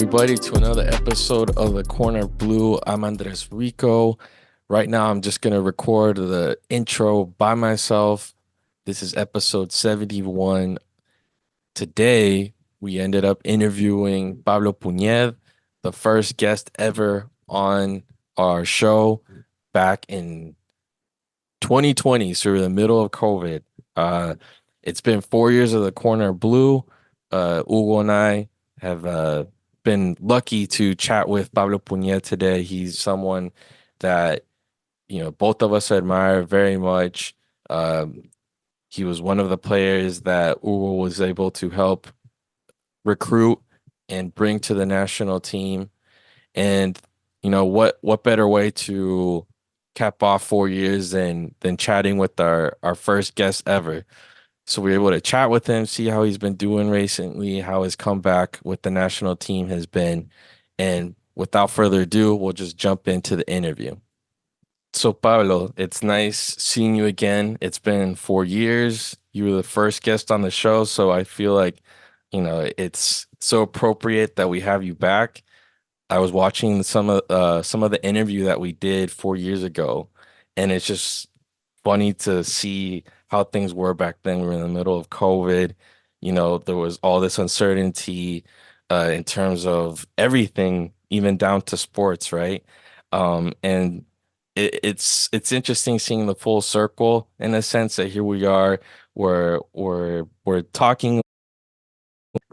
everybody, to another episode of the Corner Blue. I'm Andres Rico. Right now, I'm just going to record the intro by myself. This is episode 71. Today, we ended up interviewing Pablo Punyed, the first guest ever on our show back in 2020, so we're in the middle of COVID. Uh, it's been 4 years of the Corner Blue. Hugo and I have been lucky to chat with Pablo Punyed today. He's someone that, both of us admire very much. Um, he was one of the players that Hugo was able to help recruit and bring to the national team. And what better way to cap off 4 years than chatting with our first guest ever. So we were able to chat with him, see how he's been doing recently, how his comeback with the national team has been. And without further ado, we'll just jump into the interview. So Pablo, it's nice seeing you again. It's been 4 years. You were the first guest on the show, so I feel like, it's so appropriate that we have you back. I was watching some of the interview that we did 4 years ago, and it's just funny to see how things were back then. We were in the middle of COVID. There was all this uncertainty in terms of everything, even down to sports, right? And it's interesting seeing the full circle in a sense that here we are, we're talking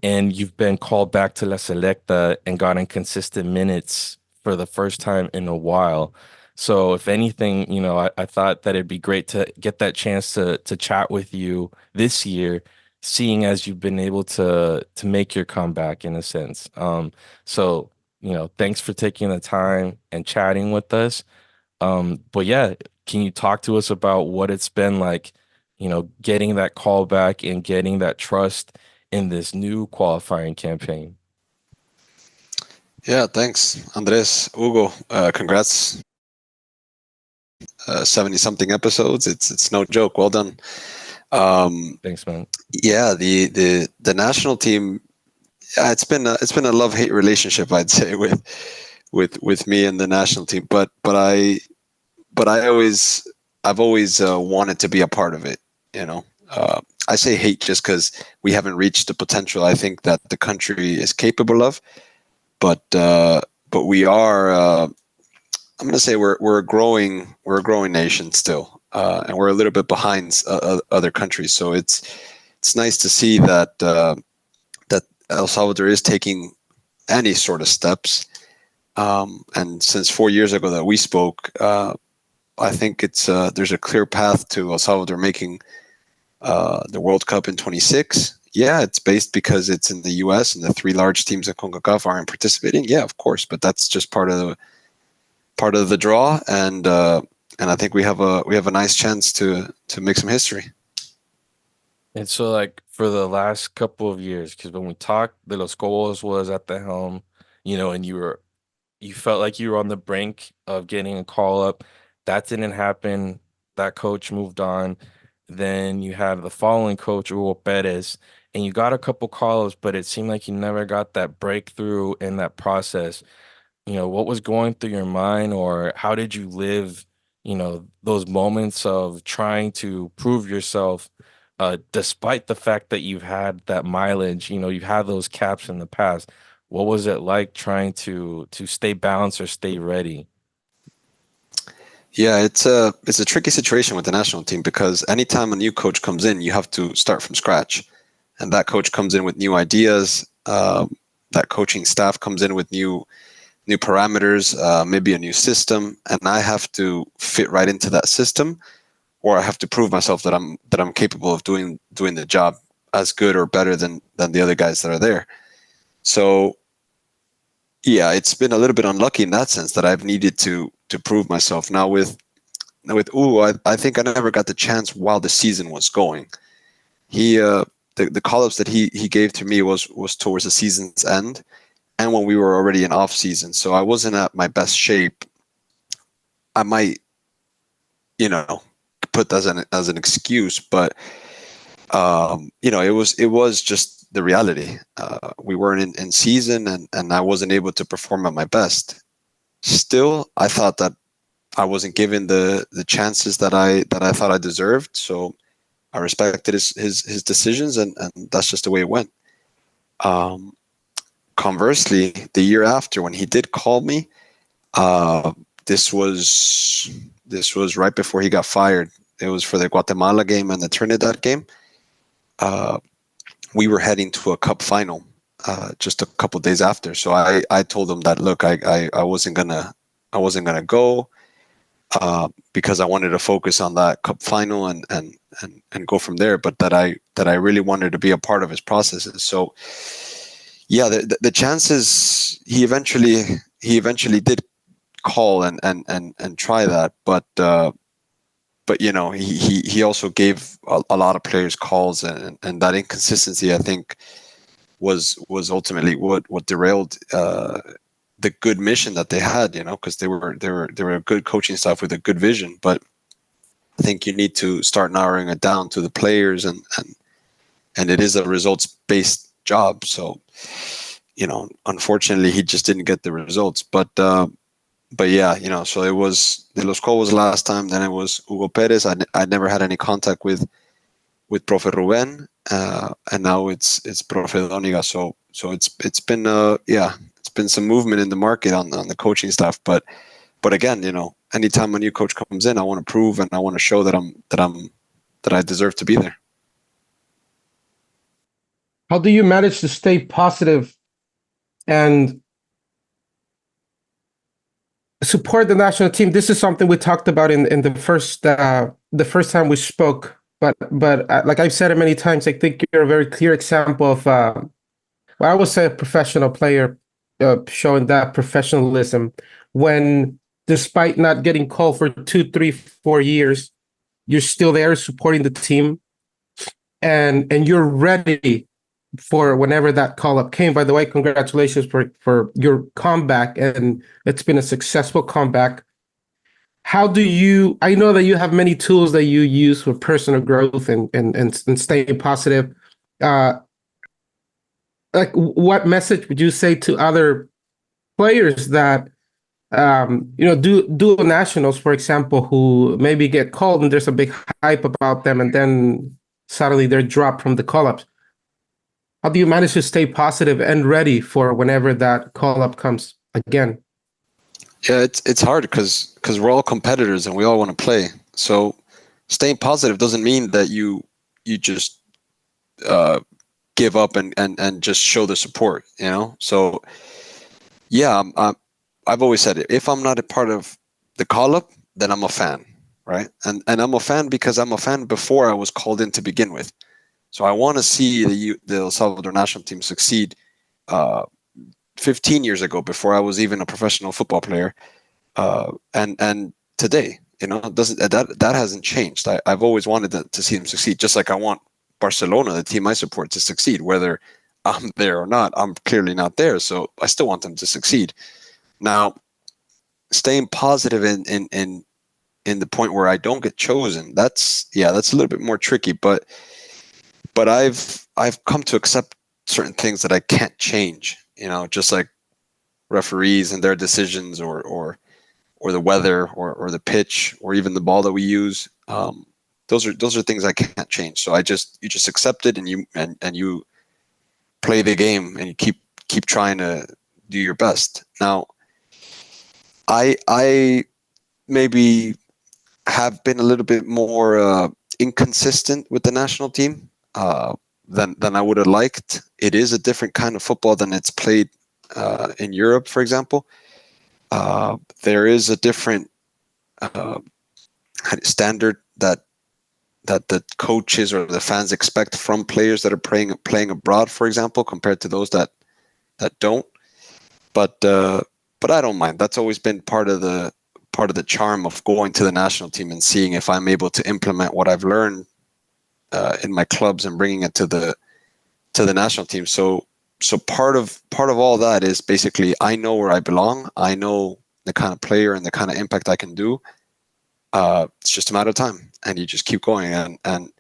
and you've been called back to La Selecta and gotten consistent minutes for the first time in a while. So if anything, I thought that it'd be great to get that chance to chat with you this year, seeing as you've been able to make your comeback in a sense. Thanks for taking the time and chatting with us. But yeah, can you talk to us about what it's been like, getting that call back and getting that trust in this new qualifying campaign? Yeah, thanks, Andres. Hugo, congrats. 70 something episodes. It's no joke. Well done. Thanks, man. Yeah, the national team. Yeah, it's been a love-hate relationship, I'd say, with me and the national team. But I've always wanted to be a part of it. You know, I say hate just because we haven't reached the potential I think that the country is capable of. But we are. I'm going to say we're a growing nation still, and we're a little bit behind other countries. So it's nice to see that El Salvador is taking any sort of steps. And since 4 years ago that we spoke, I think there's a clear path to El Salvador making the World Cup in 26. Yeah, it's based because it's in the U.S. and the three large teams of Concacaf aren't participating. Yeah, of course, but that's just part of the draw, and I think we have a nice chance to make some history. And so, like, for the last couple of years, because when we talked, De Los Cobos was at the helm, and you felt like you were on the brink of getting a call up. That didn't happen. That coach moved on. Then you had the following coach, Hugo Perez, and you got a couple call ups, but it seemed like you never got that breakthrough in that process. What was going through your mind, or how did you live, those moments of trying to prove yourself, despite the fact that you've had that mileage, you've had those caps in the past. What was it like trying to stay balanced or stay ready? Yeah, it's a tricky situation with the national team because anytime a new coach comes in, you have to start from scratch, and that coach comes in with new ideas. That coaching staff comes in with new parameters, maybe a new system, and I have to fit right into that system, or I have to prove myself that I'm capable of doing the job as good or better than the other guys that are there. So yeah, it's been a little bit unlucky in that sense that I've needed to prove myself. Now with Ugo, I think I never got the chance while the season was going. He the call ups that he gave to me was towards the season's end and when we were already in off season. So I wasn't at my best shape. I might, put that as an excuse, but it was just the reality. We weren't in season, and I wasn't able to perform at my best. Still, I thought that I wasn't given the chances that I thought I deserved. So I respected his decisions, and that's just the way it went. Um, Conversely, the year after, when he did call me, uh, this was this was right before he got fired. It was for the Guatemala game and the Trinidad game. Uh, we were heading to a cup final just a couple days after. So I told him that, look, I wasn't gonna go because I wanted to focus on that cup final and go from there. But that I really wanted to be a part of his processes. So yeah, the chances he eventually did call and try that, but he also gave a lot of players calls, and that inconsistency, I think, was ultimately what derailed the good mission that they had, because they were a good coaching staff with a good vision. But I think you need to start narrowing it down to the players, and it is a results based job. So unfortunately, he just didn't get the results. But yeah, so it was De Los Col was the last time. Then it was Hugo Perez. I never had any contact with Profe Ruben, and now it's Profe Doniga. So it's been it's been some movement in the market on the coaching staff. But again, anytime a new coach comes in, I want to prove and I want to show that I deserve to be there. How do you manage to stay positive and support the national team? This is something we talked about in the first time we spoke. But like I've said it many times, I think you're a very clear example of well, I would say a professional player showing that professionalism when, despite not getting called for 2, 3, 4 years, you're still there supporting the team, and you're ready for whenever that call up came. By the way, congratulations for your comeback, and it's been a successful comeback. How do you? I know that you have many tools that you use for personal growth and staying positive. Uh, like, what message would you say to other players that do dual nationals, for example, who maybe get called and there's a big hype about them, and then suddenly they're dropped from the call-ups? How do you manage to stay positive and ready for whenever that call-up comes again? Yeah, it's hard because we're all competitors and we all want to play. So staying positive doesn't mean that you just uh, give up and just show the support. So yeah, I've always said it. If I'm not a part of the call up, then I'm a fan, right? And I'm a fan because I'm a fan before I was called in to begin with. So I want to see the El Salvador national team succeed. 15 years ago, before I was even a professional football player, and today, it doesn't that hasn't changed. I've always wanted to see them succeed, just like I want Barcelona, the team I support, to succeed, whether I'm there or not. I'm clearly not there, so I still want them to succeed. Now, staying positive in the point where I don't get chosen, that's a little bit more tricky. But I've come to accept certain things that I can't change. Just like referees and their decisions, or the weather, or the pitch, or even the ball that we use. Those are things I can't change. So you just accept it, and you play the game, and you keep trying to do your best. Now, I maybe have been a little bit more inconsistent with the national team than I would have liked. It is a different kind of football than it's played in Europe, for example. There is a different standard that the coaches or the fans expect from players that are playing abroad, for example, compared to those that don't. But I don't mind. That's always been part of the charm of going to the national team and seeing if I'm able to implement what I've learned in my clubs and bringing it to the national team. So part of all that is basically, I know where I belong. I know the kind of player and the kind of impact I can do. It's just a matter of time, and you just keep going. And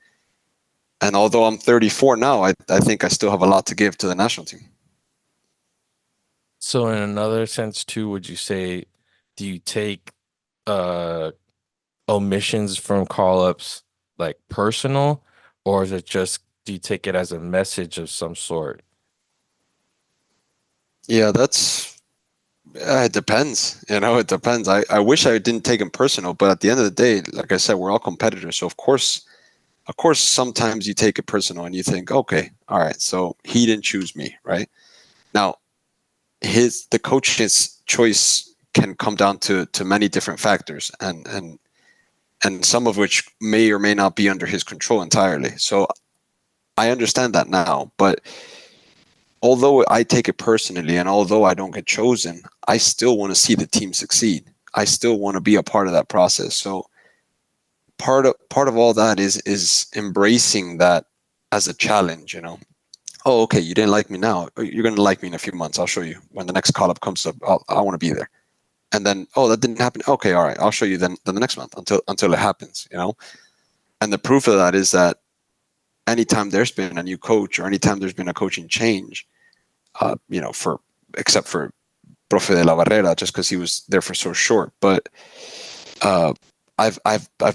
And although I'm 34 now, I think I still have a lot to give to the national team. So in another sense too, would you say, do you take uh omissions from call-ups like personal, or is it just do you take it as a message of some sort? Yeah, it depends. It depends. I wish I didn't take them personal, but at the end of the day, like I said, we're all competitors. So of course, sometimes you take it personal and you think, okay, all right, so he didn't choose me, right? Now, the coach's choice can come down to many different factors, and some of which may or may not be under his control entirely. So I understand that now, but although I take it personally and although I don't get chosen, I still want to see the team succeed. I still want to be a part of that process. So part of all that is embracing that as a challenge, Oh, okay, you didn't like me now. You're going to like me in a few months. I'll show you. When the next call up comes up, I want to be there. And then, oh, that didn't happen. Okay, all right, I'll show you then the next month until it happens. And the proof of that is that anytime there's been a new coach or anytime there's been a coaching change, for except for Profe de la Barrera, just because he was there for so short. But uh, I've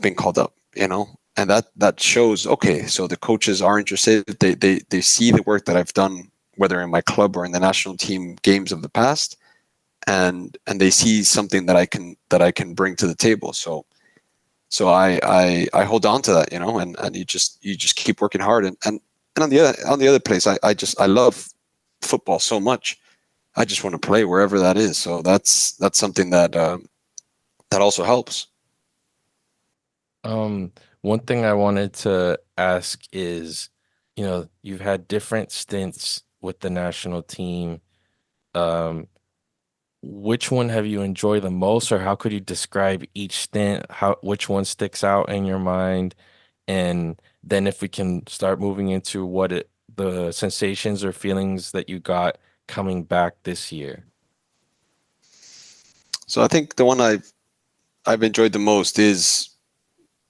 been called up, and that shows, okay, so the coaches are interested. They see the work that I've done, whether in my club or in the national team games of the past, and they see something that I can bring to the table. So I hold on to that, and you just keep working hard, and on the other place, I love football so much. I just want to play wherever that is. So that's something that also helps. Um, One thing I wanted to ask is, you've had different stints with the national team. Um, which one have you enjoyed the most, or how could you describe each stint? Which one sticks out in your mind? And then if we can start moving into the sensations or feelings that you got coming back this year. So I think the one I've enjoyed the most is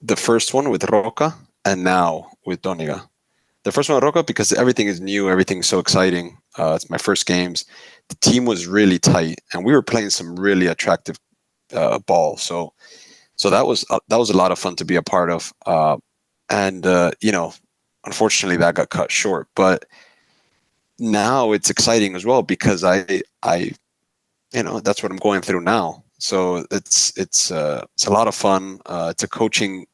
the first one with Roca and now with Doniga. The first one with Roca because everything is new, everything's so exciting. It's my first games. The team was really tight, and we were playing some really attractive ball. So that was a lot of fun to be a part of. And unfortunately, that got cut short. But now it's exciting as well because I that's what I'm going through now. So it's a lot of fun. It's a coaching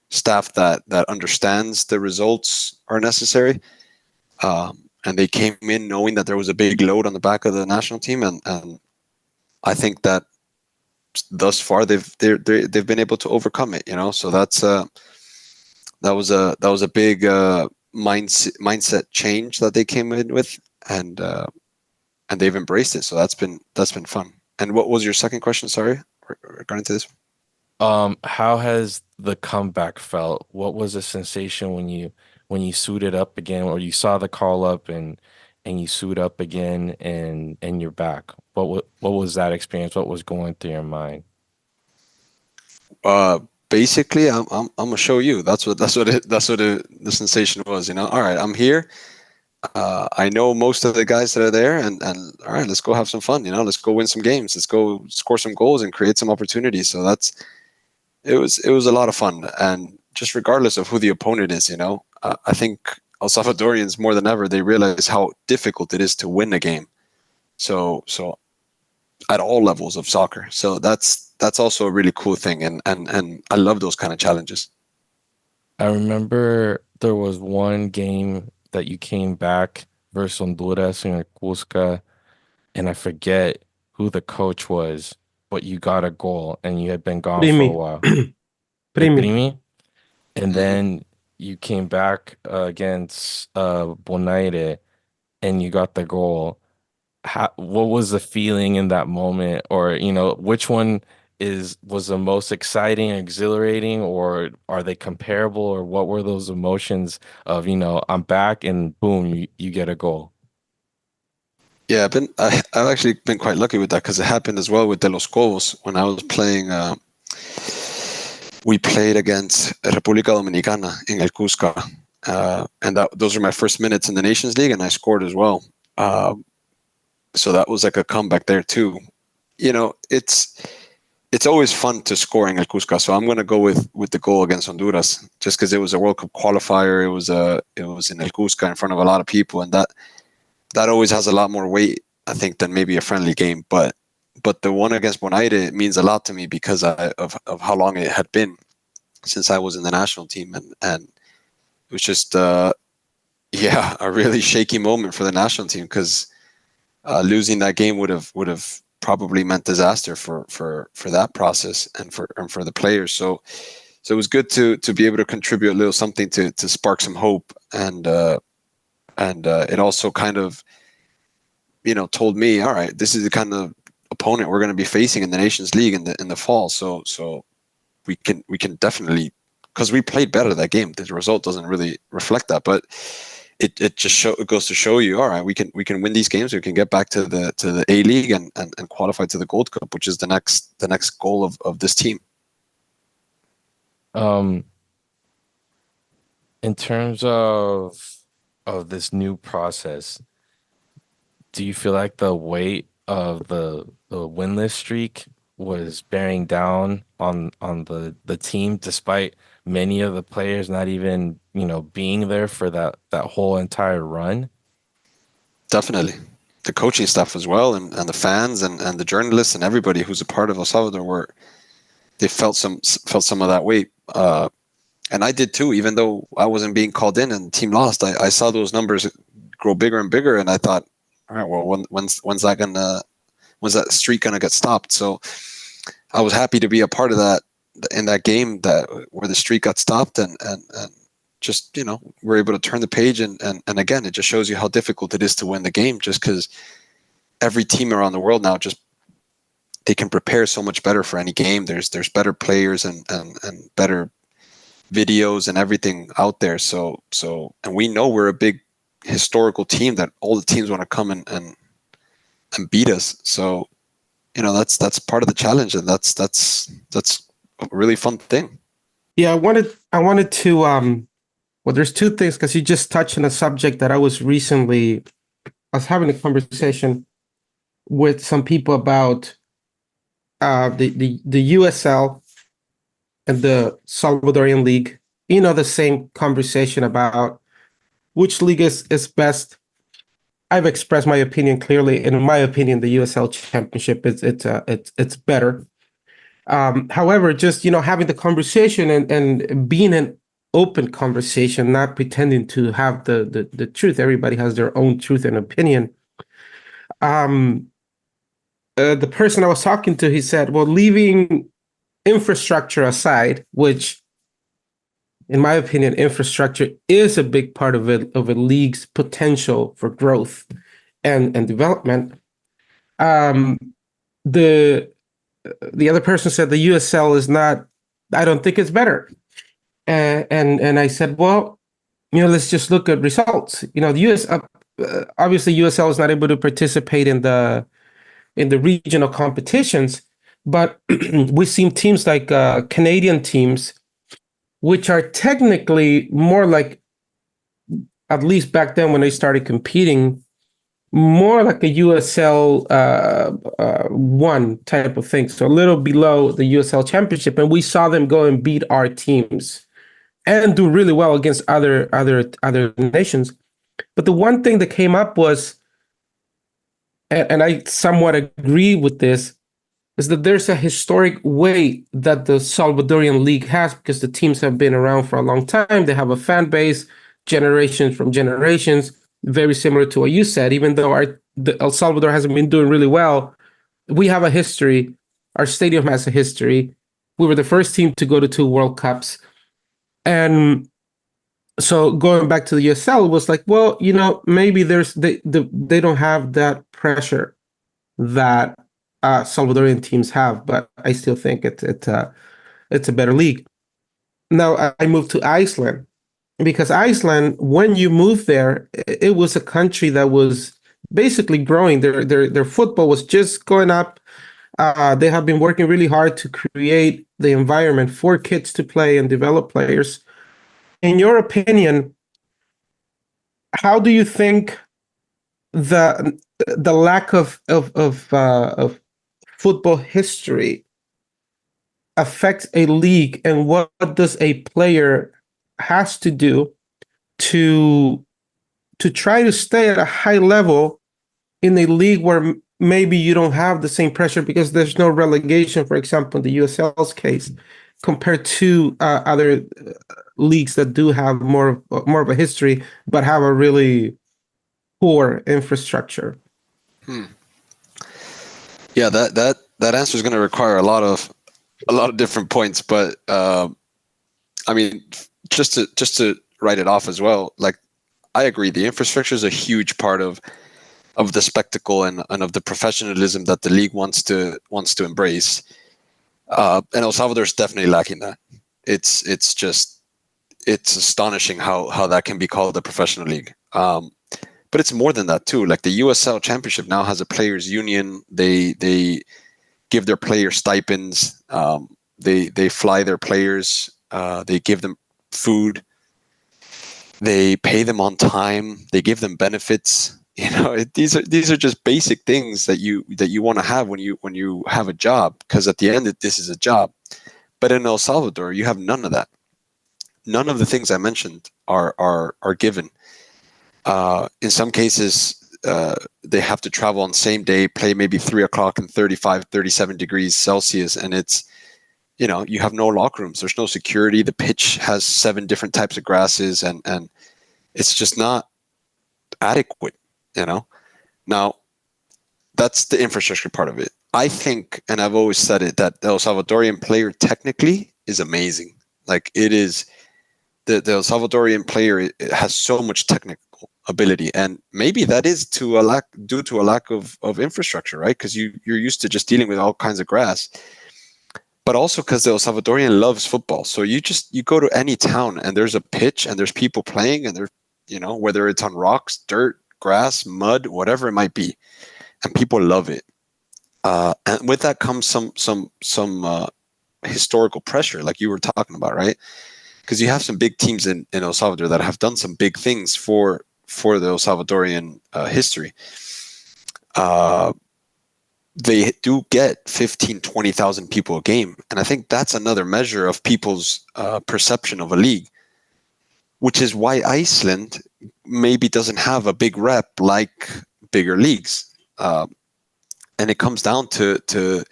staff that understands the results are necessary, and they came in knowing that there was a big load on the back of the national team, and I think that thus far they've been able to overcome it. So that was a big mindset change that they came in with, and they've embraced it. So that's been fun. And what was your second question? Sorry, regarding to this. How has the comeback felt? What was the sensation when you suited up again, or you saw the call up and you suit up again and you're back? What was that experience? What was going through your mind? Basically, I'm gonna show you. The sensation was. All right, I'm here. I know most of the guys that are there, and all right, let's go have some fun. Let's go win some games. Let's go score some goals and create some opportunities. So it was a lot of fun, and just regardless of who the opponent is, I think El Salvadorians more than ever they realize how difficult it is to win a game. So at all levels of soccer. So that's also a really cool thing, and I love those kind of challenges. I remember there was one game that you came back versus Honduras in Cusca, and I forget who the coach was, but you got a goal and you had been gone for a Primi. while. El Primi. Primi, and Hmm. then you came back against Bonaire and you got the goal. What was the feeling in that moment, or which one was the most exciting, exhilarating, or are they comparable, or what were those emotions of I'm back and boom, you get a goal? Yeah, I've actually been quite lucky with that because it happened as well with De Los Cobos when I was playing. We played against República Dominicana in El Cusca, and those were my first minutes in the Nations League, and I scored as well. So that was like a comeback there too. It's always fun to score in El Cusco. So I'm going to go with the goal against Honduras, just because it was a World Cup qualifier. It was in El Cusco in front of a lot of people, and that always has a lot more weight, I think, than maybe a friendly game. But the one against Bonaire means a lot to me because of how long it had been since I was in the national team, and it was just a really shaky moment for the national team, because losing that game would have probably meant disaster for that process and for the players. So it was good to be able to contribute a little something to spark some hope, and it also kind of told me, all right, this is the kind of opponent we're going to be facing in the Nations League in the fall. So we can definitely, because we played better that game. The result doesn't really reflect that, but it just it goes to show you, all right, we can win these games. We can get back to the A League and qualify to the Gold Cup, which is the next goal of this team. In terms of this new process, do you feel like the weight of the winless streak was bearing down on the team, despite many of the players not even being there for that whole entire run? Definitely, the coaching staff as well, and the fans and the journalists and everybody who's a part of El Salvador they felt some of that weight, and I did too. Even though I wasn't being called in and the team lost, I saw those numbers grow bigger and bigger, and I thought, all right, well, when's that streak gonna get stopped? So I was happy to be a part of that in that game where the streak got stopped, and just we're able to turn the page, and again, it just shows you how difficult it is to win the game, just because every team around the world now they can prepare so much better for any game. There's better players and better videos and everything out there. So and we know we're a big historical team that all the teams want to come and beat us. So that's part of the challenge, and that's a really fun thing. Yeah, I wanted to well, there's two things, because you just touched on a subject that I was having a conversation with some people about the USL and the Salvadorian League. The same conversation about which league is best. I've expressed my opinion clearly. In my opinion, the USL Championship it's better. However, just having the conversation and being an open conversation, not pretending to have the truth. Everybody has their own truth and opinion. The person I was talking to, he said, well, leaving infrastructure aside, which in my opinion, infrastructure is a big part of a league's potential for growth and development. The other person said the USL is not. I don't think it's better. And I said, well, let's just look at results. The obviously USL is not able to participate in the regional competitions, but we've seen teams like Canadian teams, which are technically more like, at least back then when they started competing, more like a USL 1 type of thing. So a little below the USL Championship. And we saw them go and beat our teams and do really well against other nations. But the one thing that came up was, and I somewhat agree with this, is that there's a historic weight that the Salvadorian League has, because the teams have been around for a long time. They have a fan base, generations from generations, very similar to what you said. Even though El Salvador hasn't been doing really well, we have a history. Our stadium has a history. We were the first team to go to 2 World Cups. And so going back to the USL was like, well, maybe they don't have that pressure that Salvadorian teams have, but I still think it's a better league. Now I moved to Iceland, because Iceland, when you moved there, it was a country that was basically growing. Their football was just going up. They have been working really hard to create the environment for kids to play and develop players. In your opinion, how do you think the lack of football history affects a league, and what does a player has to do to try to stay at a high level in a league where maybe you don't have the same pressure because there's no relegation, for example, in the USL's case, compared to other leagues that do have more of a history but have a really poor infrastructure. Yeah, that answer is going to require a lot of different points, but I mean, just to write it off as well. Like, I agree, the infrastructure is a huge part of the spectacle and of the professionalism that the league wants to embrace. And El Salvador is definitely lacking that. It's just it's astonishing how that can be called a professional league. But it's more than that too. Like the USL Championship now has a players' union. They give their players stipends. They fly their players. They give them food. They pay them on time. They give them benefits. You know, these are just basic things that you want to have when you have a job, because at the end this is a job. But in El Salvador, you have none of that. None of the things I mentioned are given. In some cases, they have to travel on the same day, play maybe 3 o'clock in 35, 37 degrees Celsius, and it's, you know, you have no locker rooms. There's no security. The pitch has 7 different types of grasses, and it's just not adequate, you know. Now, that's the infrastructure part of it. I think, and I've always said it, that the El Salvadorian player technically is amazing. Like, it is, the El Salvadorian player has so much technical ability, and maybe that is due to a lack of infrastructure, right? Because you're used to just dealing with all kinds of grass, but also because the El Salvadorian loves football. So you go to any town and there's a pitch and there's people playing, and they're, you know, whether it's on rocks, dirt, grass, mud, whatever it might be, and people love it. And with that comes some historical pressure, like you were talking about, right? Because you have some big teams in El Salvador that have done some big things for the El Salvadorian history. They do get 15-20,000 people a game, and I think that's another measure of people's perception of a league, which is why Iceland maybe doesn't have a big rep like bigger leagues. And it comes down to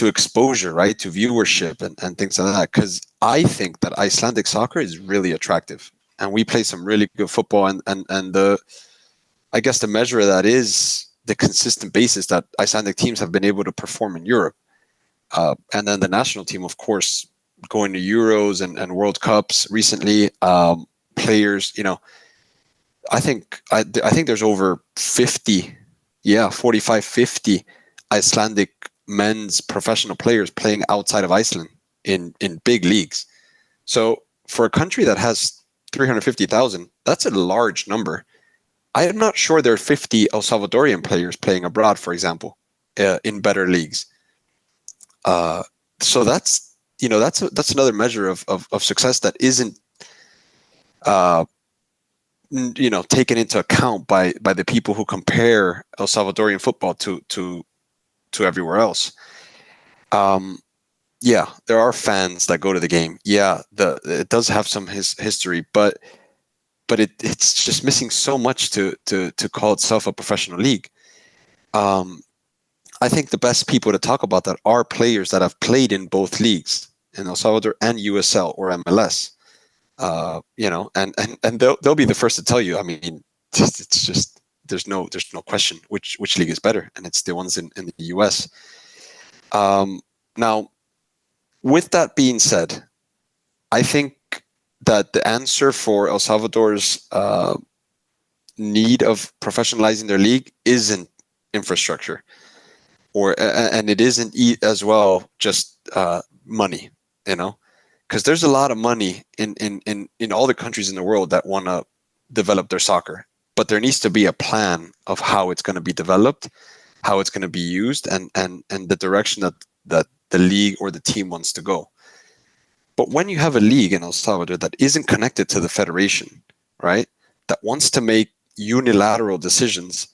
exposure, right? To viewership and things like that. Because I think that Icelandic soccer is really attractive, and we play some really good football. And the, I guess the measure of that is the consistent basis that Icelandic teams have been able to perform in Europe. And then the national team, of course, going to Euros and World Cups recently. Players, you know, I think there's over 50, 45, 50 Icelandic men's professional players playing outside of Iceland in big leagues. So for a country that has 350,000, that's a large number. I am not sure there are 50 El Salvadorian players playing abroad, for example, in better leagues. So that's, you know, that's another measure of success that isn't you know, taken into account by the people who compare El Salvadorian football to everywhere else. Yeah, there are fans that go to the game. Yeah, it does have some history, but it's just missing so much to call itself a professional league. I think the best people to talk about that are players that have played in both leagues, in El Salvador and USL or MLS. You know, and they'll be the first to tell you. I mean, it's just there's no question which league is better, and it's the ones in the US. Now, with that being said, I think that the answer for El Salvador's need of professionalizing their league isn't infrastructure, and it isn't as well just money, you know. Because there's a lot of money in all the countries in the world that want to develop their soccer, but there needs to be a plan of how it's going to be developed, how it's going to be used, and the direction that the league or the team wants to go. But when you have a league in El Salvador that isn't connected to the federation, right? that wants to make unilateral decisions,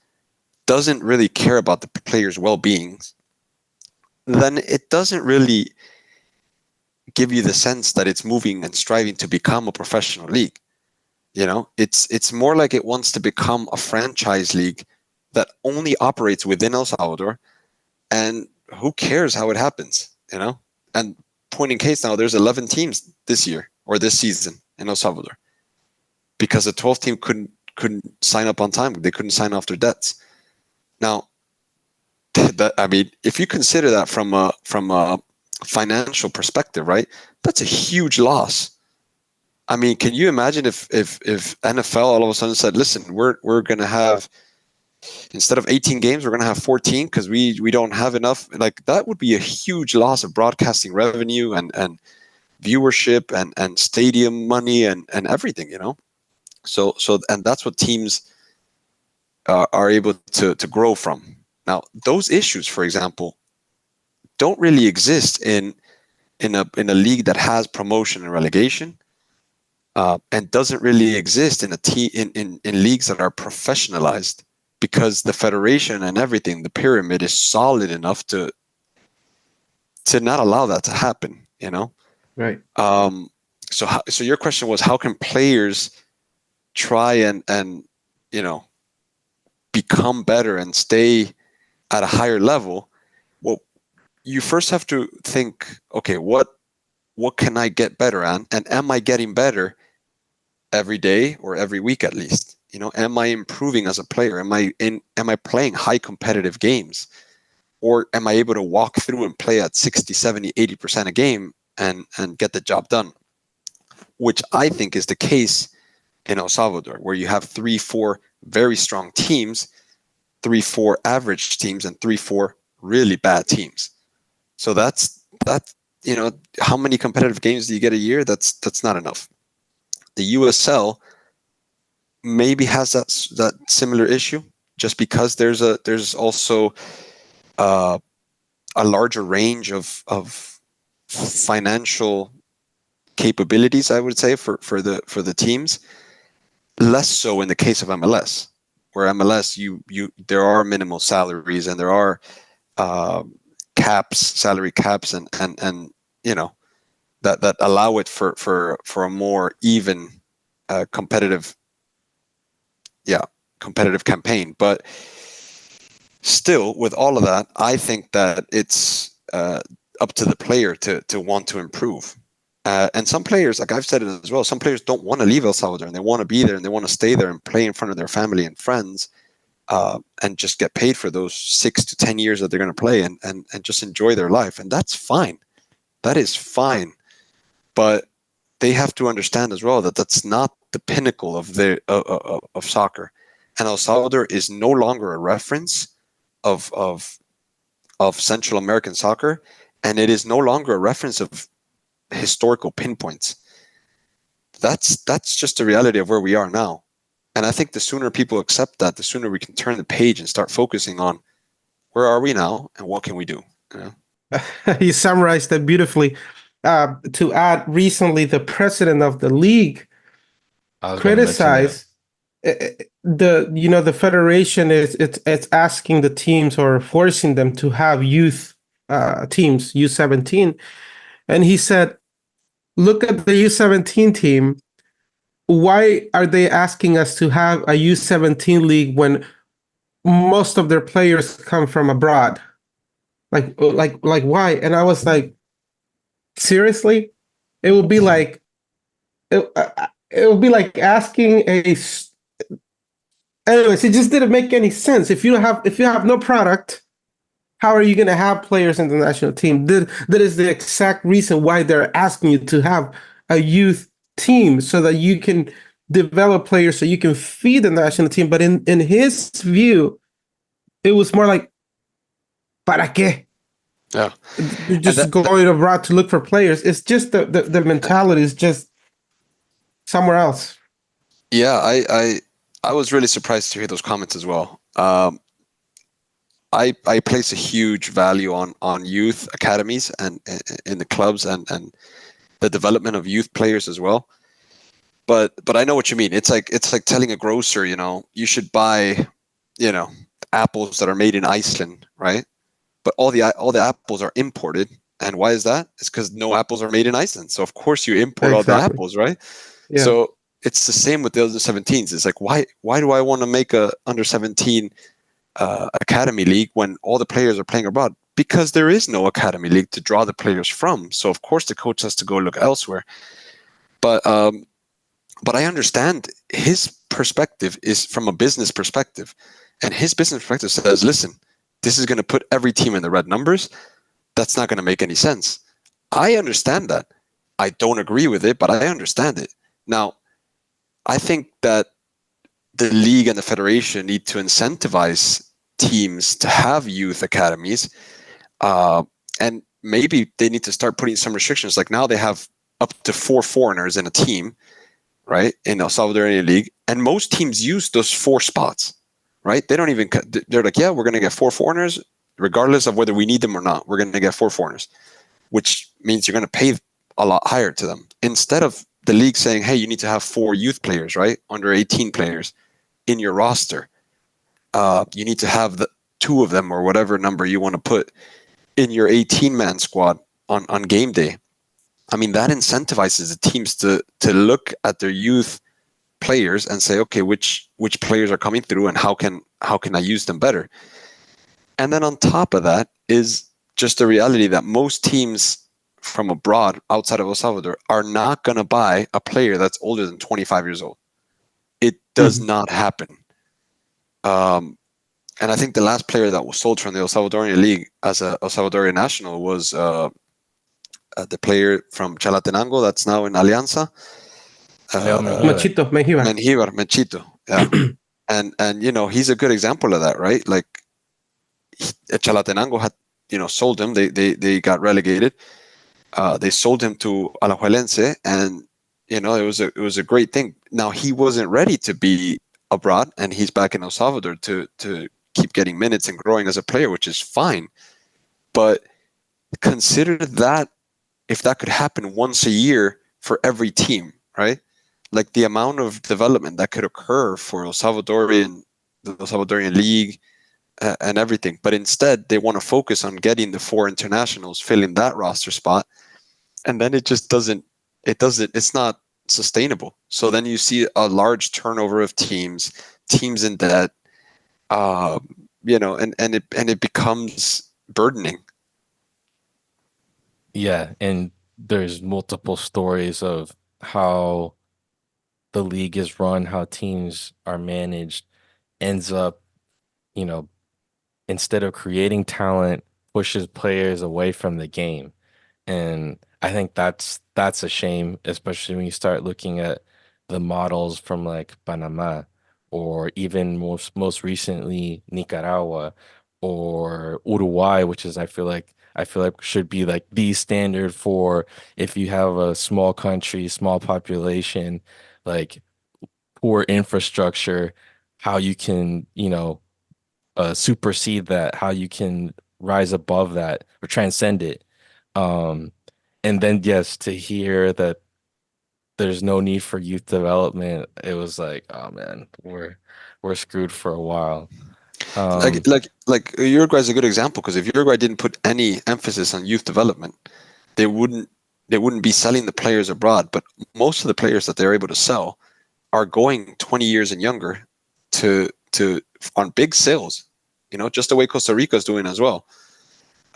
doesn't really care about the players' well-being, then it doesn't really give you the sense that it's moving and striving to become a professional league. It's more like it wants to become a franchise league that only operates within El Salvador, and who cares how it happens, And point in case now, there's 11 teams this year or this season in El Salvador because the 12th team couldn't sign up on time. They couldn't sign off their debts. Now, if you consider that from a financial perspective, right, that's a huge loss. I mean, can you imagine if NFL all of a sudden said, listen, we're going to have, instead of 18 games, we're going to have 14 because we don't have enough. Like, that would be a huge loss of broadcasting revenue and viewership and stadium money and everything, So and that's what teams are able to grow from. Now, those issues, for example, don't really exist in a league that has promotion and relegation. And doesn't really exist in in leagues that are professionalized, because the federation and everything, the pyramid is solid enough to not allow that to happen. Right. So your question was, how can players try and become better and stay at a higher level? Well, you first have to think, okay, what can I get better at, and am I getting better every day or every week at least? Am I improving as a player? Am I playing high competitive games, or am I able to walk through and play at 60, 70, 80% a game and get the job done? Which I think is the case in El Salvador, where you have 3-4 very strong teams, 3-4 average teams, and 3-4 really bad teams. So that's how many competitive games do you get a year? That's not enough. The USL maybe has that similar issue, just because there's also a larger range of financial capabilities, I would say, for the teams. Less so in the case of MLS, where MLS there are minimal salaries and there are salary caps, and that allow it for a more even competitive campaign. But still, with all of that, I think that it's up to the player to want to improve. And some players, like I've said it as well, some players don't want to leave El Salvador, and they want to be there, and they want to stay there and play in front of their family and friends, and just get paid for those 6 to 10 years that they're going to play, and just enjoy their life. And that's fine. That is fine. But they have to understand as well that that's not the pinnacle of soccer. And El Salvador is no longer a reference of Central American soccer, and it is no longer a reference of historical pinpoints. That's just the reality of where we are now. And I think the sooner people accept that, the sooner we can turn the page and start focusing on where are we now and what can we do. You summarized that beautifully. To add, recently the president of the league criticized the federation it's asking the teams, or forcing them to have youth teams, U17, and he said, look at the U17 team. Why are they asking us to have a U17 league when most of their players come from abroad? Like why? And I was like, seriously? It would be like asking anyways, it just didn't make any sense. If you have no product, how are you going to have players in the national team? That is the exact reason why they're asking you to have a youth team, so that you can develop players, so you can feed the national team. But in his view, it was more like, ¿para qué? Yeah. You're just going abroad to look for players. It's just the mentality is just somewhere else. Yeah, I was really surprised to hear those comments as well. I place a huge value on youth academies and in the clubs and the development of youth players as well. But I know what you mean. It's like telling a grocer, you should buy, you know, apples that are made in Iceland, right? But all the apples are imported. And why is that? It's because no apples are made in Iceland. So of course you import all the Exactly. apples, right? Yeah. So it's the same with the under 17s. It's like why do I want to make a under 17 academy league when all the players are playing abroad? Because there is no academy league to draw the players from. So of course the coach has to go look elsewhere. But I understand his perspective is from a business perspective, and his business perspective says, listen, this is going to put every team in the red numbers. That's not going to make any sense. I understand that. I don't agree with it, but I understand it. Now, I think that the league and the federation need to incentivize teams to have youth academies, uh, and maybe they need to start putting some restrictions. Like now, they have up to 4 foreigners in a team, right, in El Salvadorian league, and most teams use those 4 spots, right? They don't even. They're like, yeah, we're going to get 4 foreigners, regardless of whether we need them or not. We're going to get 4 foreigners, which means you're going to pay a lot higher to them. Instead of the league saying, hey, you need to have 4 youth players, right, under 18 players in your roster. You need to have the 2 of them or whatever number you want to put in your 18-man squad on game day. I mean, that incentivizes the teams to look at their youth players and say, okay, which players are coming through and how can I use them better? And then on top of that is just the reality that most teams from abroad outside of El Salvador are not going to buy a player that's older than 25 years old. It does Mhm. not happen. Um, and I think the last player that was sold from the El Salvadorian League as a El Salvadorian national was the player from Chalatenango that's now in Alianza, Leo uh, Mejía. Machito, Mejía. Menchito. Yeah, and he's a good example of that, right? Like Chalatenango had sold him. They got relegated. They sold him to Alajuelense, and it was a great thing. Now he wasn't ready to be abroad, and he's back in El Salvador to keep getting minutes and growing as a player, which is fine. But consider that if that could happen once a year for every team, right? Like the amount of development that could occur for the El Salvadorian league, and everything. But instead, they want to focus on getting the 4 internationals, filling that roster spot, and then it just doesn't. It doesn't. It's not sustainable. So then you see a large turnover of teams in debt, and it becomes burdening. Yeah, and there's multiple stories of how the league is run, how teams are managed, ends up, you know, instead of creating talent, pushes players away from the game. And I think that's a shame, especially when you start looking at the models from like Panama or even most recently Nicaragua or Uruguay, which is I feel like should be like the standard for if you have a small country, small population, like poor infrastructure, how you can, supersede that, how you can rise above that or transcend it. Um, and then yes, to hear that there's no need for youth development, it was like, oh man, we're screwed for a while. Like Um, like like Uruguay is a good example because if Uruguay didn't put any emphasis on youth development, they wouldn't they wouldn't be selling the players abroad. But most of the players that they're able to sell are going 20 years and younger to on big sales, just the way Costa Rica is doing as well.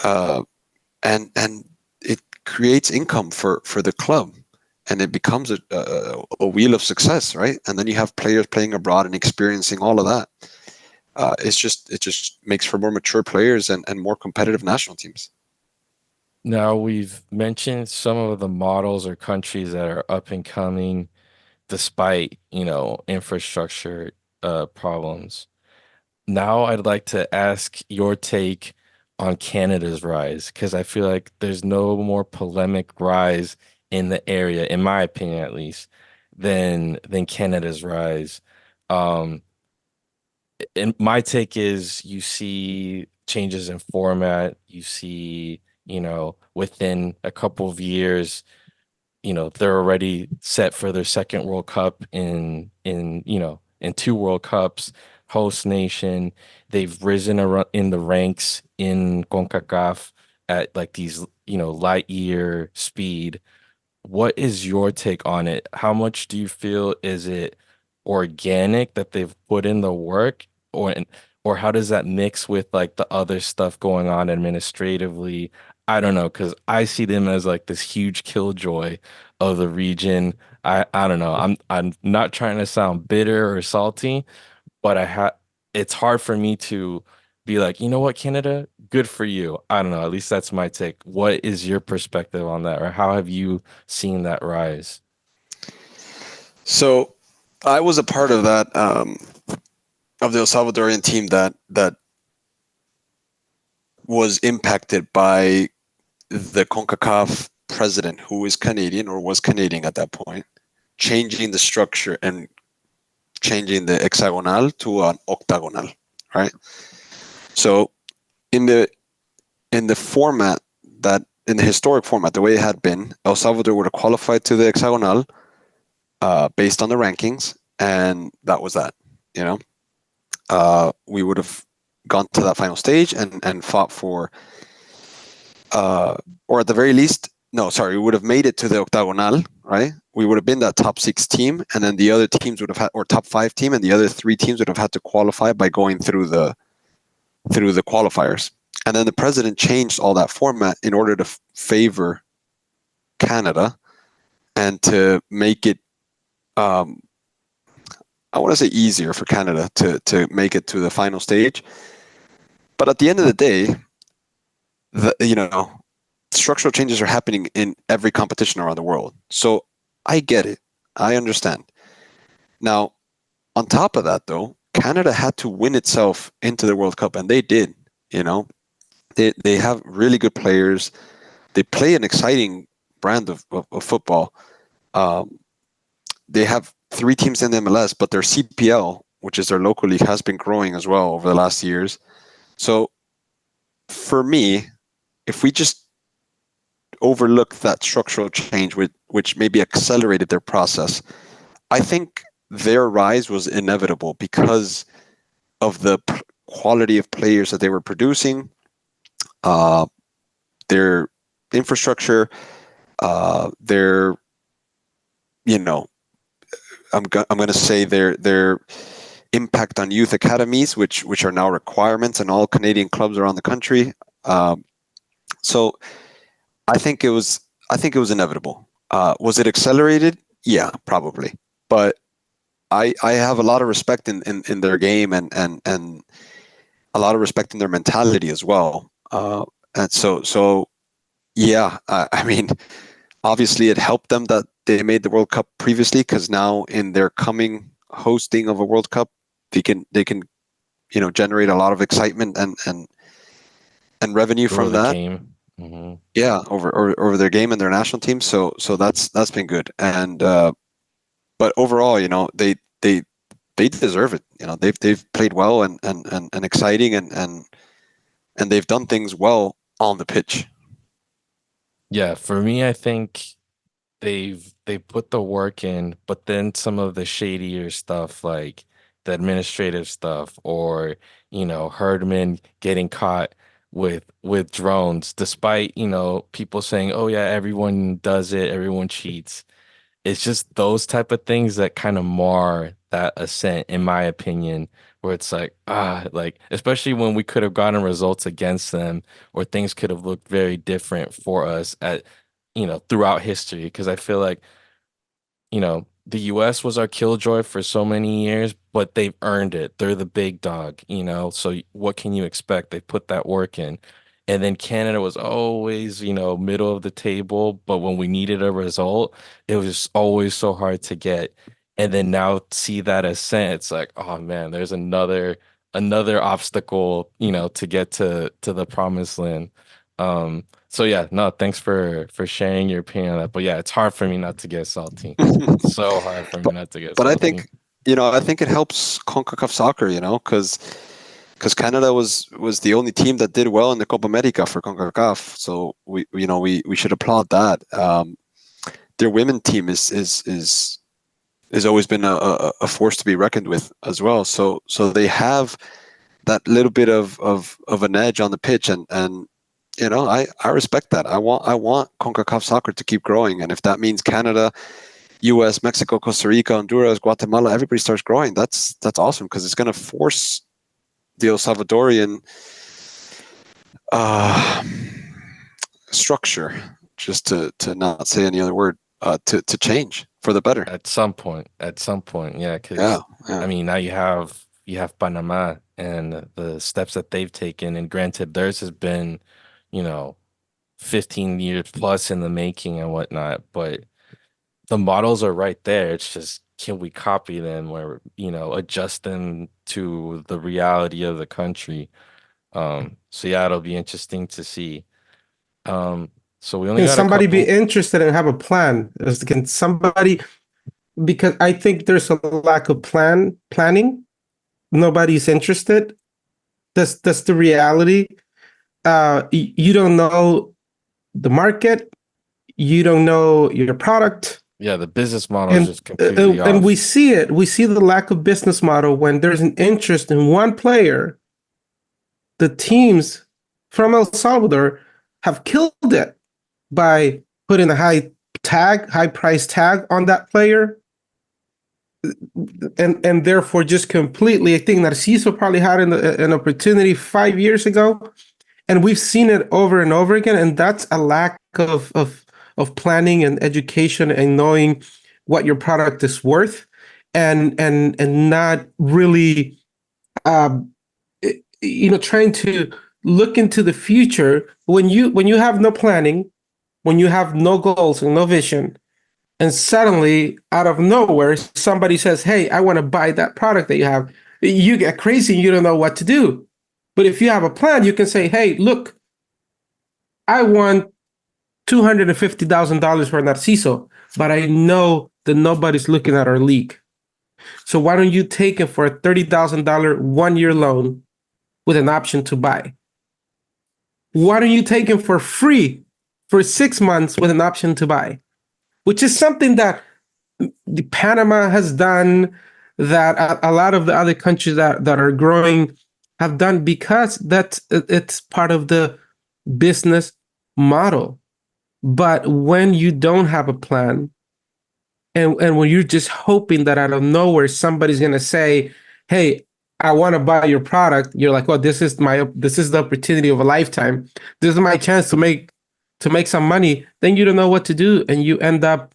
Uh, and it creates income for the club, and it becomes a wheel of success, right? And then you have players playing abroad and experiencing all of that. It just makes for more mature players and more competitive national teams. Now we've mentioned some of the models or countries that are up and coming despite, infrastructure problems. Now I'd like to ask your take on Canada's rise because I feel like there's no more polemic rise in the area, in my opinion at least, than Canada's rise. Um, and my take is you see changes in format, you see, within a couple of years they're already set for their second World Cup in two World Cups, host nation. They've risen in the ranks in CONCACAF at like these, light year speed. What is your take on it? How much do you feel is it organic that they've put in the work, or how does that mix with like the other stuff going on administratively? I don't know, because I see them as like this huge killjoy of the region. I don't know. I'm not trying to sound bitter or salty, but it's hard for me to be like, you know what, Canada, good for you. I don't know. At least that's my take. What is your perspective on that, or how have you seen that rise? So I was a part of that of the El Salvadorian team that was impacted by the CONCACAF president, who is Canadian or was Canadian at that point, changing the structure and changing the hexagonal to an octagonal, right? So in the format that in the historic format, the way it had been, El Salvador would have qualified to the hexagonal based on the rankings, and that was that. You know, we would have gone to that final stage and fought for, or at the very least, no, sorry, we would have made it to the octagonal, right? We would have been that top 6 team, and then the other teams would have had, or top 5 team, and the other 3 teams would have had to qualify by going through the qualifiers. And then the president changed all that format in order to favor Canada and to make it, I want to say, easier for Canada to make it to the final stage. But at the end of the day, structural changes are happening in every competition around the world. So I get it. I understand. Now, on top of that, though, Canada had to win itself into the World Cup, and they did. They have really good players. They play an exciting brand of football. They have 3 teams in the MLS, but their CPL, which is their local league, has been growing as well over the last years. So for me, if we just overlook that structural change, which maybe accelerated their process, I think their rise was inevitable because of the quality of players that they were producing, their infrastructure, their, I'm going to say their impact on youth academies, which are now requirements in all Canadian clubs around the country. So I think it was inevitable. Was it accelerated? Yeah, probably. But I have a lot of respect in their game and a lot of respect in their mentality as well. And so yeah, I mean, obviously it helped them that they made the World Cup previously, because now in their coming hosting of a World Cup, they can generate a lot of excitement and revenue Grow from the that. game. Mm-hmm. Yeah, over their game and their national team. So that's been good. And but overall, they deserve it. They've played well and exciting and they've done things well on the pitch. Yeah, for me, I think they put the work in, but then some of the shadier stuff, like the administrative stuff, or Herdman getting caught with drones, despite people saying, "Oh yeah, everyone does it, everyone cheats." It's just those type of things that kind of mar that ascent, in my opinion, where it's like, like, especially when we could have gotten results against them, or things could have looked very different for us throughout history. Because I feel like the US was our killjoy for so many years, but they've earned it. They're the big dog. So what can you expect? They put that work in. And then Canada was always, middle of the table, but when we needed a result, it was always so hard to get. And then now see that ascent, it's like, oh man, there's another obstacle, to get to the promised land. So yeah, no, thanks for sharing your opinion on that. But yeah, it's hard for me not to get salty. So hard for me but not to get but I salty. think I think it helps CONCACAF soccer, because Canada was the only team that did well in the Copa America for CONCACAF. So we should applaud that. their women team is always been a force to be reckoned with as well. So they have that little bit of an edge on the pitch, and I respect that. I want CONCACAF soccer to keep growing, and if that means Canada, US, Mexico, Costa Rica, Honduras, Guatemala, everybody starts growing, that's awesome, because it's going to force the El Salvadorian structure, just to not say any other word, to change for the better. At some point, yeah, because Yeah. I mean, now you have Panama and the steps that they've taken, and granted, theirs has been, you know, 15 years plus in the making and whatnot, but the models are right there. It's just, can we copy them or, adjust them to the reality of the country? So yeah, it'll be interesting to see. So we only Can got a somebody be couple. interested and have a plan? Can somebody, because I think there's a lack of planning. Nobody's interested. That's the reality. You don't know the market. You don't know your product. Yeah, the business model is And just completely and we off. see it. We see the lack of business model when there's an interest in one player. The teams from El Salvador have killed it by putting a high price tag on that player, and therefore just completely. I think Narciso probably had an opportunity 5 years ago, and we've seen it over and over again. And that's a lack of planning and education and knowing what your product is worth, and not really, um, trying to look into the future when you have no planning, when you have no goals and no vision, and suddenly out of nowhere somebody says, hey, I want to buy that product that you have. You get crazy and you don't know what to do. But if you have a plan, you can say, hey, look, I want $250,000 for Narciso, but I know that nobody's looking at our league. So why don't you take it for a $30,000 1-year loan with an option to buy? Why don't you take him for free for 6 months with an option to buy? Which is something that the Panama has done, that a lot of the other countries that are growing have done, because it's part of the business model. But when you don't have a plan, and when you're just hoping that out of nowhere somebody's going to say, hey, I want to buy your product, you're like, well, this is the opportunity of a lifetime. This is my chance to make some money. Then you don't know what to do, and you end up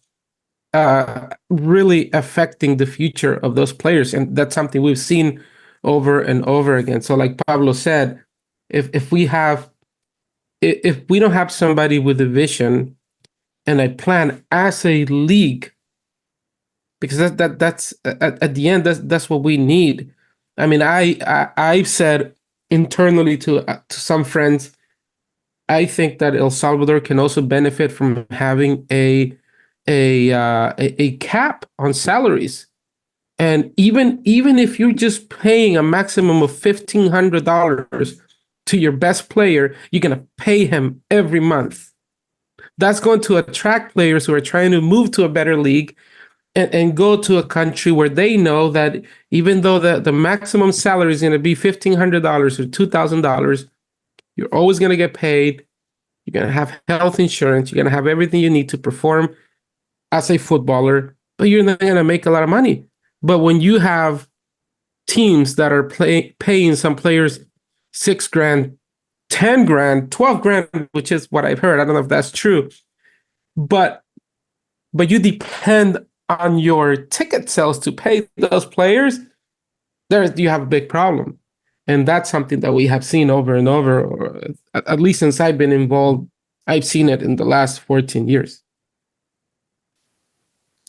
really affecting the future of those players. And that's something we've seen over and over again. So like Pablo said, if we don't have somebody with a vision and a plan as a league, because that's at the end, that's what we need. I mean, I've said internally to some friends, I think that El Salvador can also benefit from having a cap on salaries. And even if you're just paying a maximum of $1,500 to your best player, you're gonna pay him every month. That's going to attract players who are trying to move to a better league, and go to a country where they know that even though the maximum salary is going to be $1,500 or $2,000, you're always going to get paid. You're going to have health insurance. You're going to have everything you need to perform as a footballer, but you're not going to make a lot of money. But when you have teams that are paying some players $6,000, $10,000, $12,000, which is what I've heard. I don't know if that's true, but you depend on your ticket sales to pay those players, there you have a big problem. And that's something that we have seen over and over, or at least since I've been involved, I've seen it in the last 14 years.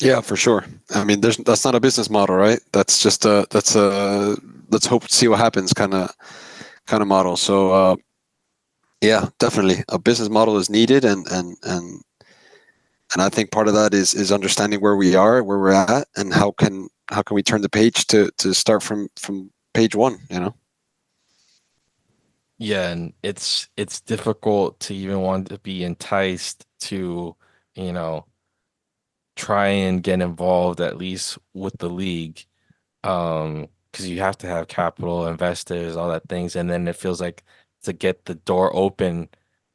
Yeah, for sure. I mean, that's not a business model, right? That's just let's hope to see what happens kind of model. So yeah, definitely a business model is needed, and I think part of that is understanding where we are, where we're at, and how can we turn the page to start from page one, Yeah, and it's difficult to even want to be enticed to, you know, try and get involved at least with the league. Because you have to have capital, investors, all that things, and then it feels like to get the door open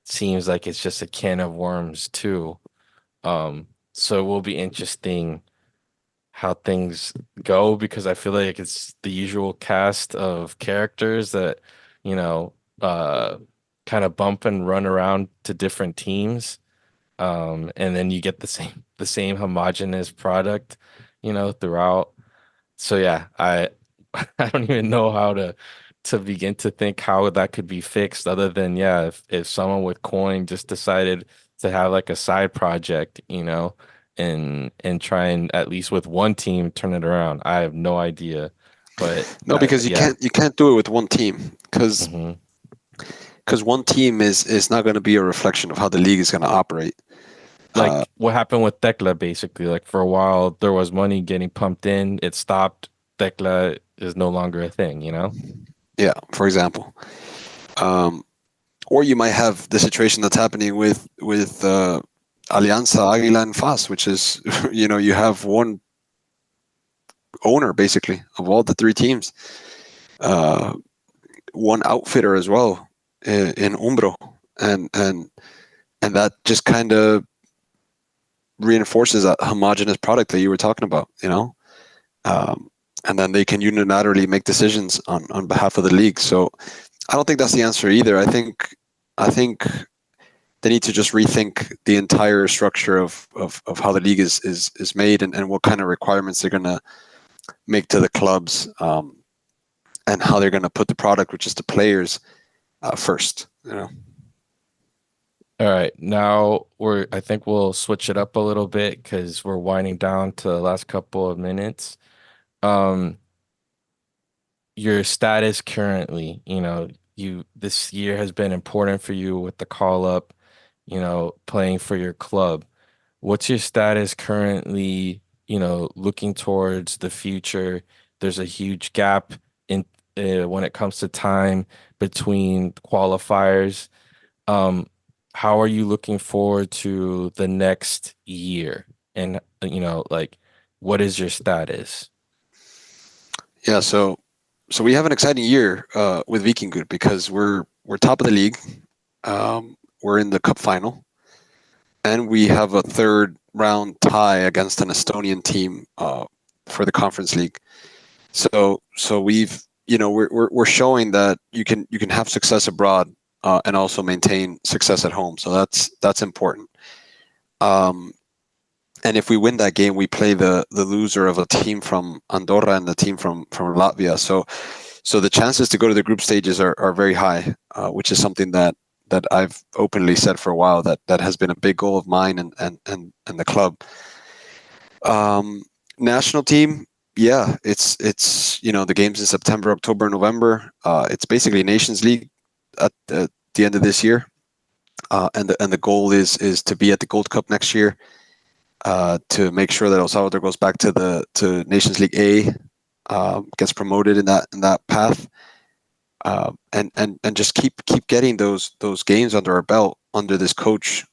seems like it's just a can of worms too. So it will be interesting how things go because I feel like it's the usual cast of characters that, you know, kind of bump and run around to different teams. And then you get the same homogeneous product, throughout. So yeah, I don't even know how to begin to think how that could be fixed other than yeah, if someone with coin just decided to have like a side project, and try and at least with one team turn it around. I have no idea. But No, because you yeah. can't do it with one team Hmm. because one team is not going to be a reflection of how the league is going to operate. Uh, Like what happened with Tekla basically. Like for a while there was money getting pumped in, it stopped. Tekla is no longer a thing. yeah, for example. Um, or you might have the situation that's happening with Alianza Águila and FAS, which is you have one owner basically of all the three teams, uh, one outfitter as well in Umbro, and that just kind of reinforces that homogenous product that you were talking about. Um, and then they can unilaterally make decisions on behalf of the league. So I don't think that's the answer either. I think they need to just rethink the entire structure of how the league is made and what kind of requirements they're going to make to the clubs, and how they're going to put the product, which is the players, first. All right, now I think we'll switch it up a little bit because we're winding down to the last couple of minutes. Um, your status currently, this year has been important for you with the call up, playing for your club. What's your status currently, looking towards the future? There's a huge gap in when it comes to time between qualifiers. Um, how are you looking forward to the next year? And, like, what is your status? Yeah, so we have an exciting year with Vikingur because we're top of the league. We're in the cup final, and we have a third round tie against an Estonian team for the conference league. So we're showing that you can have success abroad, and also maintain success at home. So that's important. Um, and if we win that game, we play the loser of a team from Andorra and the team from Latvia. So the chances to go to the group stages are very high, which is something that I've openly said for a while, that has been a big goal of mine and the club. National team, yeah, it's the games in September, October, November. It's basically Nations League at the end of this year, and the goal is to be at the Gold Cup next year, to make sure that El Salvador goes back to Nations League A, gets promoted in that path, and just keep getting those games under our belt under this coach.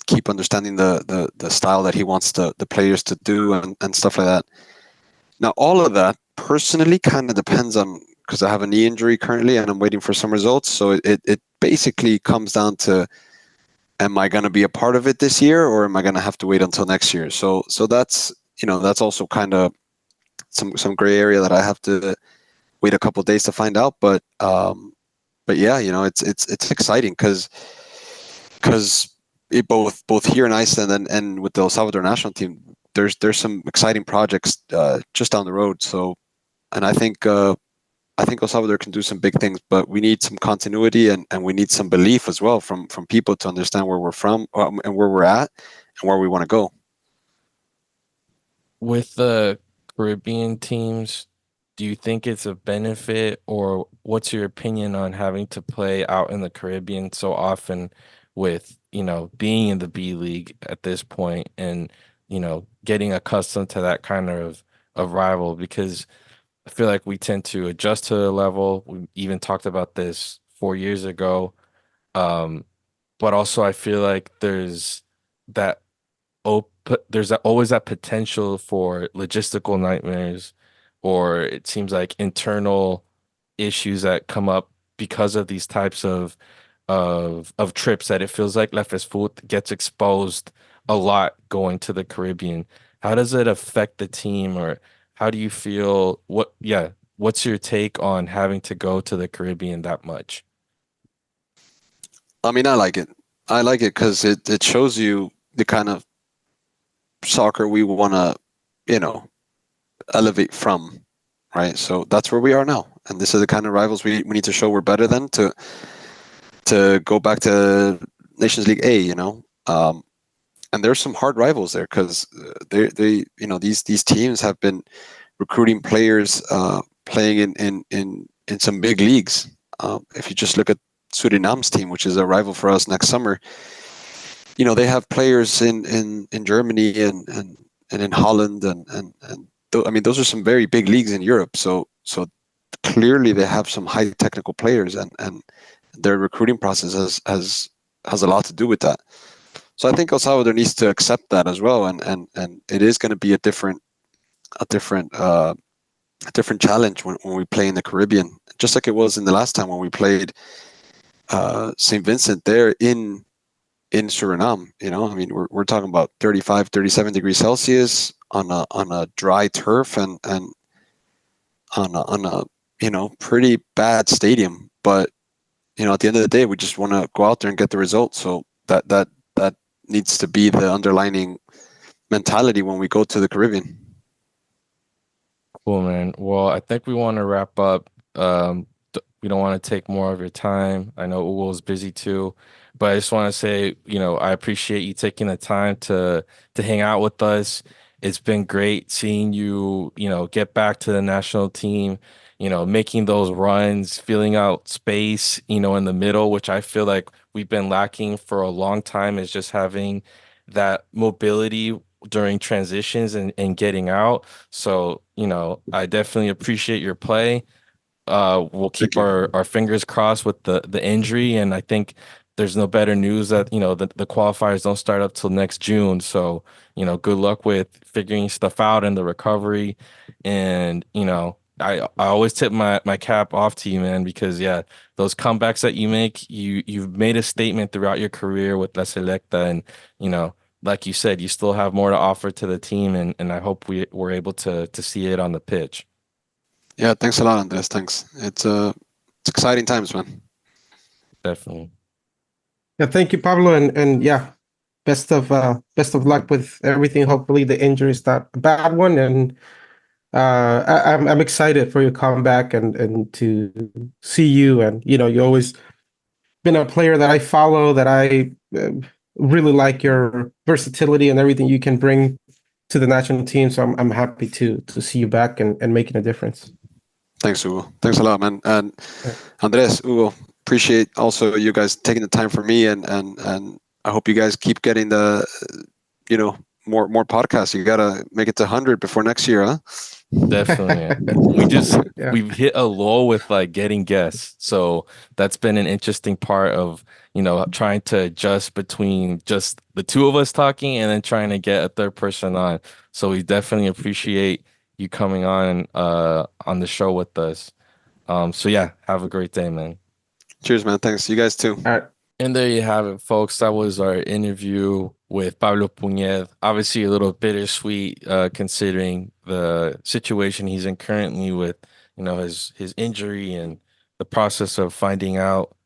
Keep understanding the style that he wants the players to do and stuff like that. Now, all of that personally kind of depends on, because I have a knee injury currently and I'm waiting for some results. So it basically comes down to, am I going to be a part of it this year, or am I going to have to wait until next year? So that's also kind of some gray area that I have to wait a couple of days to find out. But yeah, it's exciting because both here in Iceland and with the El Salvador national team, there's some exciting projects just down the road. So, and I think El Salvador can do some big things, but we need some continuity, and we need some belief as well from people to understand where we're from, and where we're at and where we want to go. With the Caribbean teams, do you think it's a benefit, or what's your opinion on having to play out in the Caribbean so often with, being in the B League at this point and, getting accustomed to that kind of rival? Because I feel like we tend to adjust to the level. We even talked about this 4 years ago. But also I feel like there's that always that potential for logistical nightmares, or it seems like internal issues that come up because of these types of trips that it feels like Lefes Foot gets exposed a lot going to the Caribbean. How does it affect the team, or how do you feel? What's your take on having to go to the Caribbean that much? I mean, I like it. I like it because it shows you the kind of soccer we want to, you know, elevate from, right? So that's where we are now, and this is the kind of rivals we need to show we're better than to go back to Nations League A, you know. And there's some hard rivals there because they you know these teams have been recruiting players playing in some big leagues. If you just look at Suriname's team, which is a rival for us next summer, you know they have players in Germany and in Holland I mean those are some very big leagues in Europe. So clearly they have some high technical players and their recruiting process has a lot to do with that. So I think El Salvador needs to accept that as well, and it is going to be a different challenge when we play in the Caribbean, just like it was in the last time when we played St. Vincent there in Suriname. You know, I mean, we're talking about 35, 37 degrees Celsius on a dry turf and on a you know pretty bad stadium. But you know, at the end of the day, we just want to go out there and get the result. So that needs to be the underlining mentality when we go to the Caribbean. Cool, man. Well, I think we want to wrap up. We don't want to take more of your time. I know Ugo's busy too, but I just want to say, I appreciate you taking the time to hang out with us. It's been great seeing you, get back to the national team, making those runs, filling out space, in the middle, which I feel like we've been lacking for a long time, is just having that mobility during transitions and getting out. So, I definitely appreciate your play. We'll Thank keep you. our fingers crossed with the injury, and I think there's no better news that the qualifiers don't start up till next June. So good luck with figuring stuff out and the recovery. And I always tip my cap off to you, man, because yeah, those comebacks that you make, you've made a statement throughout your career with La Selecta, and like you said, you still have more to offer to the team, and I hope we're able to see it on the pitch. Yeah, thanks a lot, Andres. Thanks. It's exciting times, man. Definitely. Yeah, thank you, Pablo, and yeah, best of luck with everything. Hopefully, the injury is not a bad one, and I'm excited for your comeback and to see you. And you always been a player that I follow. That I really like your versatility and everything you can bring to the national team. So I'm happy to see you back and making a difference. Thanks, Hugo. Thanks a lot, man. And Andres, Hugo, appreciate also you guys taking the time for me, and I hope you guys keep getting the, more podcasts. You gotta make it to 100 before next year, huh? Definitely. Yeah. We've hit a lull with like getting guests. So that's been an interesting part of, trying to adjust between just the two of us talking and then trying to get a third person on. So we definitely appreciate you coming on the show with us. So yeah, have a great day, man. Cheers, man. Thanks. You guys too. All right. And there you have it, folks. That was our interview with Pablo Punyed. Obviously, a little bittersweet, considering the situation he's in currently with, his injury and the process of finding out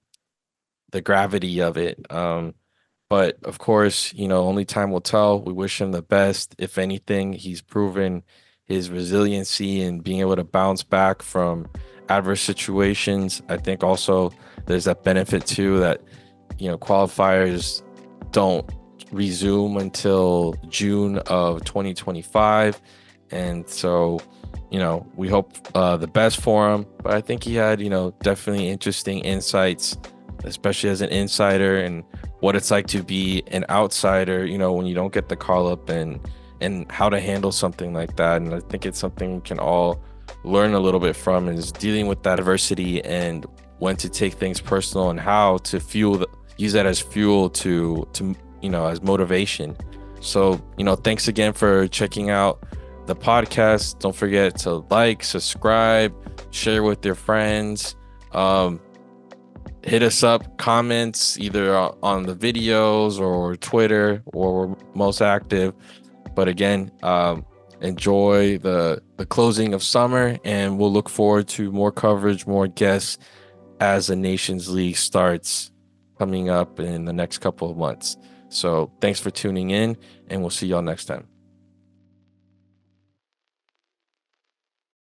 the gravity of it. But of course, only time will tell. We wish him the best. If anything, he's proven his resiliency and being able to bounce back from adverse situations. I think also there's that benefit too that qualifiers don't resume until June of 2025. And so, we hope the best for him. But I think he had, definitely interesting insights, especially as an insider, and what it's like to be an outsider, when you don't get the call up, and how to handle something like that. And I think it's something we can all learn a little bit from, is dealing with that adversity and when to take things personal and how to use that as fuel to as motivation. So, thanks again for checking out the podcast. Don't forget to like, subscribe, share with your friends. Hit us up, comments either on the videos or Twitter, or we're most active. But again, enjoy the closing of summer, and we'll look forward to more coverage, more guests as the Nations League starts coming up in the next couple of months. So thanks for tuning in, and we'll see y'all next time.